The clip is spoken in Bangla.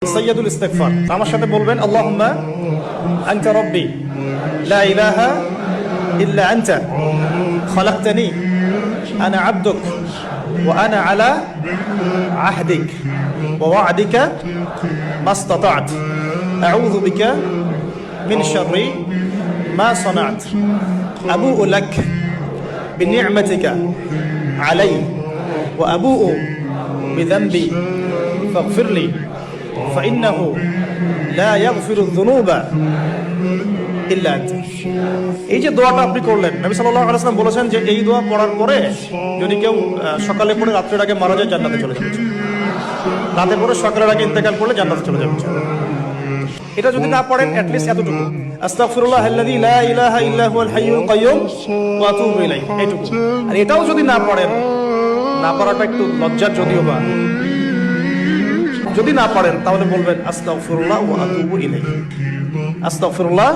সাইয়্যিদুল ইস্তিগফার। আমার সাথে বলবেন আল্লাহুম্মা আনতা রাব্বি লা ইলাহা ইল্লা আনতা খালাকতানি আনা আবদুক ওয়া আনা আলা আহদিক ওয়া ওয়া'দিকা মাসতাতা'ত আউযু বিকা মিন শাররি মা সানা'ত আবু'ু লাক বিনি'মাতিকা আলাইয়া ওয়া আবু'ু বিযানবি ফাগফিরলি فإنه لا يغفر الذنوب إلا أنت। এই যে দোয়াটা আপনি করলেন, নবী সাল্লাল্লাহু আলাইহি ওয়াসাল্লাম বলেছেন যে এই দোয়া পড়ার পরে যদি কেউ সকালে পড়ে রাত্রের আগে মারা যায় জান্নাতে চলে যাবে, রাতে পড়ে সকালের আগে ইন্তেকাল করলে জান্নাতে চলে যাবে। এটা যদি না পড়েন অ্যাটলিস্ট এতটুকু আস্তাগফিরুল্লাহ আল্লাযী লা ইলাহা ইল্লা হুয়াল হাইয়ুল কাইয়্যুম ওয়া আতুবু ইলাইহি, এইটুকু। আর এটাও যদি না পড়েন, না পড়াটা একটু লজ্জার যদিও বা, যদি না পারেন তাহলে বলবেন আস্তাগফিরুল্লাহ ওয়া আতুবু ইলাইহি। আস্তাগফিরুল্লাহ